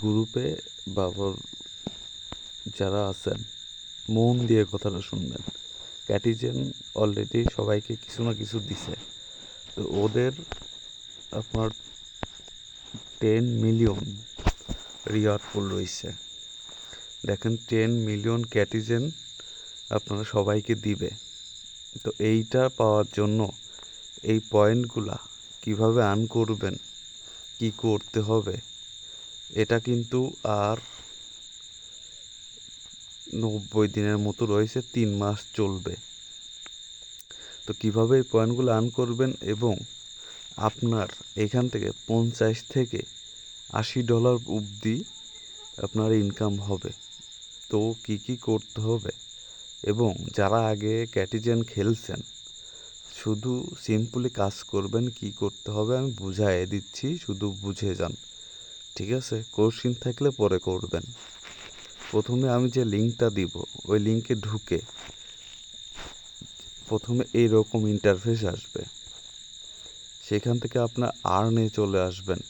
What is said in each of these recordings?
গ্রুপে বাবর যারা আছেন মন দিয়ে কথাটা শুনবেন। ক্যাটিজেন অলরেডি সবাইকে কিছু না কিছু দিছে, তো ওদের আপনার 10 মিলিয়ন রিওয়ার্ড পুল রয়েছে। দেখেন 10 মিলিয়ন ক্যাটিজেন আপনারা সবাইকে দিবে। তো এইটা পাওয়ার জন্য এই পয়েন্টগুলা কিভাবে আর্ন করবেন, কি করতে হবে, এটা কিন্তু আর 90 দিনের মতো রয়েছে, 3 মাস চলবে। তো কীভাবে এই পয়েন্টগুলো আর্ন করবেন এবং আপনার এখান থেকে 50 থেকে $80 অবধি আপনার ইনকাম হবে। তো কি করতে হবে এবং যারা আগে ক্যাটিজেন খেলছেন শুধু সিম্পলি কাজ করবেন, কি করতে হবে আমি বুঝাই দিচ্ছি, শুধু বুঝে যান, ঠিক আছে? কোশ্চিন থাকলে পরে করবেন। প্রথমে আমি যে লিঙ্কটা দিব ওই লিঙ্কে ঢুকে প্রথমে এইরকম ইন্টারফেস আসবে, সেখান থেকে আপনার আর্নে চলে আসবেন।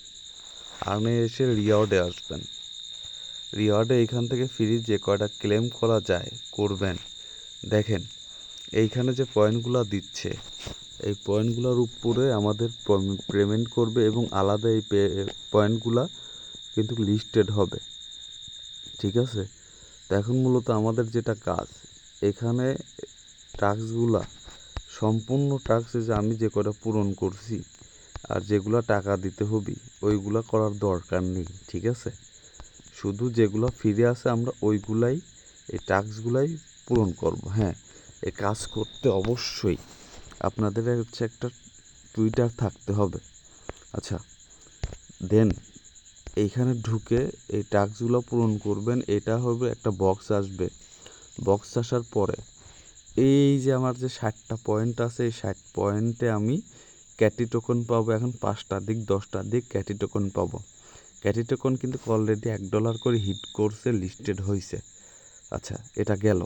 আর্নে এসে রিওয়ার্ডে আসবেন। রিওয়ার্ডে এইখান থেকে ফ্রি যে কয়টা ক্লেম করা যায় করবেন। দেখেন এইখানে যে পয়েন্টগুলো দিচ্ছে এই পয়েন্টগুলোর উপরে আমাদের পেমেন্ট করবে এবং আলাদা এই পয়েন্টগুলো কিন্তু লিস্টেড হবে, ঠিক আছে? তো এখন মূলত আমাদের যেটা কাজ এখানে টাস্কগুলা সম্পূর্ণ টাস্ক যে আমি যে কটা পূরণ করছি আর যেগুলো টাকা দিতে হবে ওইগুলা করার দরকার নেই, ঠিক আছে? শুধু যেগুলো ফিরে আসে আমরা ওইগুলাই এই টাস্কগুলাই পূরণ করব। হ্যাঁ, এই কাজ করতে অবশ্যই আপনাদের হচ্ছে একটা টুইটার থাকতে হবে। আচ্ছা, দেন এইখানে ঢুকে এই টাস্কগুলো পূরণ করবেন। এটা হবে একটা বক্স আসবে, বক্স আসার পরে এই যে আমার যে 60টা পয়েন্ট আছে এই 60 পয়েন্টে আমি ক্যাটি টোকন পাবো। এখন 5টার দিক 10টার দিক ক্যাটি টোকন পাবো। ক্যাটি টোকন কিন্তু অলরেডি $1 করে হিট করছে, লিস্টেড হয়েছে। আচ্ছা, এটা গেল।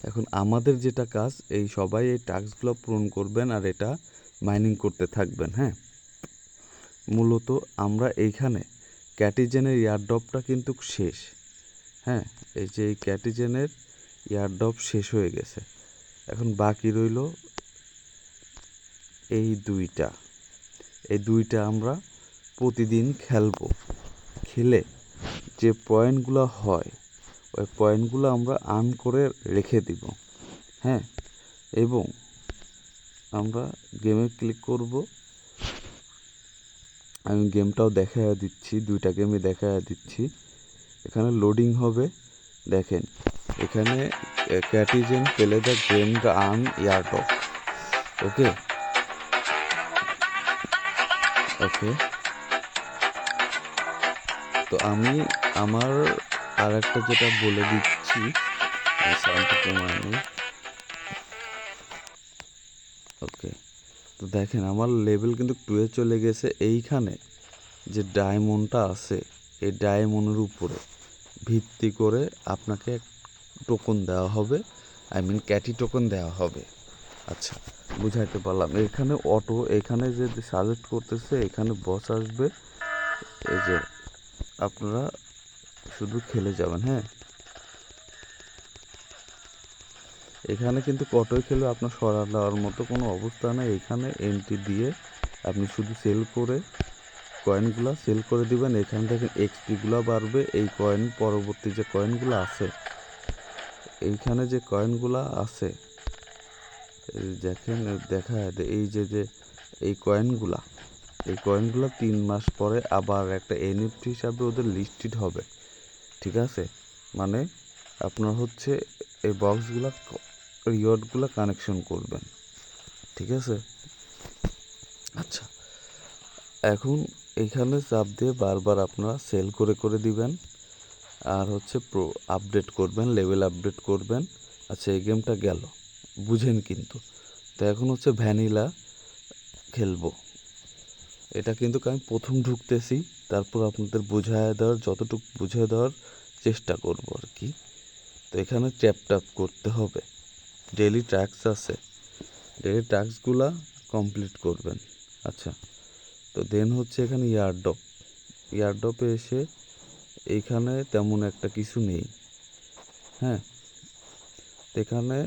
এখন আমাদের যেটা কাজ এই সবাই এই টাস্কগুলো পূরণ করবেন আর এটা মাইনিং করতে থাকবেন। হ্যাঁ, মূলত আমরা এইখানে ক্যাটিজেনের ইয়ারড্রপটা কিন্তু শেষ। হ্যাঁ, এই যে এই ক্যাটিজেনের ইয়ারড্রপ শেষ হয়ে গেছে। এখন বাকি রইল এই দুইটা আমরা প্রতিদিন খেলবো। খেলে যে পয়েন্টগুলো হয় ওই পয়েন্টগুলো আমরা আর্ন করে রেখে দিব। হ্যাঁ, এবং আমরা গেমে ক্লিক করব। আমি গেমটাও দেখাইয়া দিচ্ছি, দুইটা গেমই দেখাইয়া দিচ্ছি। এখানে লোডিং হবে। দেখেন এখানে ক্যাটিজেন পেলে the game the earn airdrop. Okay okay তো আমি আমার আর একটা যেটা বলে দিচ্ছি, সাউন্ডটা কমায় নিই। ওকে, তো দেখেন আমার লেভেল কিন্তু 2-এ চলে গেছে। এইখানে যে ডায়মন্ডটা আছে এই ডায়মন্ডের উপরে ভিত্তি করে আপনাকে টোকন দেওয়া হবে, আই মিন ক্যাটি টোকন দেওয়া হবে। আচ্ছা, বুঝাইতে পারলাম? এখানে অটো এখানে যে সাজেস্ট করতেছে এখানে বস আসবে। এই যে আপনারা শুধু খেলে যাবেন। হ্যাঁ, এখানে কিন্তু অটোই খেলে আপনার সরা দেওয়ার মতো কোনো অবস্থা নেই। এখানে এন্ট্রি দিয়ে আপনি শুধু সেল করে কয়েনগুলো সেল করে দিবেন। এখানে দেখেন এক্সপিগুলো বাড়বে। এই কয়েন পরবর্তী যে কয়েনগুলো আছে এইখানে যে কয়েনগুলো আছে দেখেন দেখা এই যে এই কয়েনগুলো 3 মাস পরে আবার একটা এনএফটি হিসাবে ওদের লিস্টেড হবে, ঠিক আছে? মানে আপনার হচ্ছে এই বক্সগুলো রিওয়ার্ডগুলো কানেকশন করবেন, ঠিক আছে? আচ্ছা, এখন এইখানে চাপ দিয়ে বারবার আপনারা সেল করে দিবেন আর হচ্ছে প্রো আপডেট করবেন, লেভেল আপডেট করবেন। আচ্ছা, এই গেমটা গেল, বুঝেন কিন্তু। তো এখন হচ্ছে ভ্যানিলা খেলবো। এটা কিন্তু আমি প্রথম ঢুকতেছি, তারপর আপনাদের যতটুকু বুঝিয়ে দেওয়ার চেষ্টা করব আর কি। তো এখানে ট্যাপ করতে হবে। ডেইলি টাস্ক আছে, ডেইলি টাস্কগুলা কমপ্লিট করবেন। আচ্ছা, তো দেন হচ্ছে এখানে ইয়ারড্রপ এয়ারড্রপে এসে এইখানে তেমন একটা কিছু নেই। হ্যাঁ, এখানে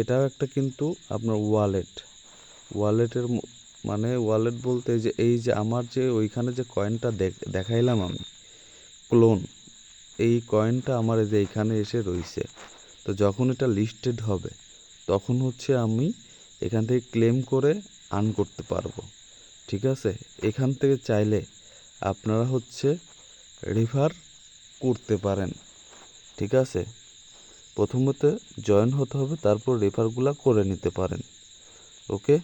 এটাও একটা কিন্তু আপনার ওয়ালেটের মানে ওয়ালেট বলতে যে এই যে আমার যে ওইখানে যে কয়েনটা দেখাইলাম আমি ক্লোন, এই কয়েনটা আমার এই যে এইখানে এসে রইছে। তো যখন এটা লিস্টেড হবে তখন হচ্ছে আমি এখান থেকে ক্লেম করে আর্ন করতে পারবো। ঠিক আছে, এখান থেকে চাইলে আপনারা হচ্ছে রেফার করতে পারেন। ঠিক আছে, প্রথমত জয়েন হতে হবে, তারপর রেফারগুলো করে নিতে পারেন। ওকে,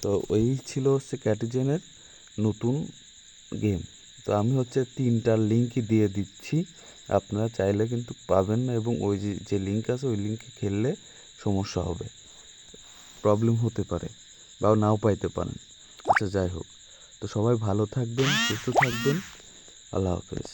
তো ওই ছিল হচ্ছে ক্যাটিজেনের নতুন গেম। তো আমি হচ্ছে 3টার লিঙ্কই দিয়ে দিচ্ছি, আপনারা চাইলে কিন্তু পাবেন না, এবং ওই যে লিঙ্ক আছে ওই লিঙ্কে খেললে সমস্যা হবে, প্রবলেম হতে পারে বা নাও পাইতে পারেন। আচ্ছা, যাই হোক, তো সবাই ভালো থাকবেন, সুস্থ থাকবেন, আল্লাহ হাফেজ।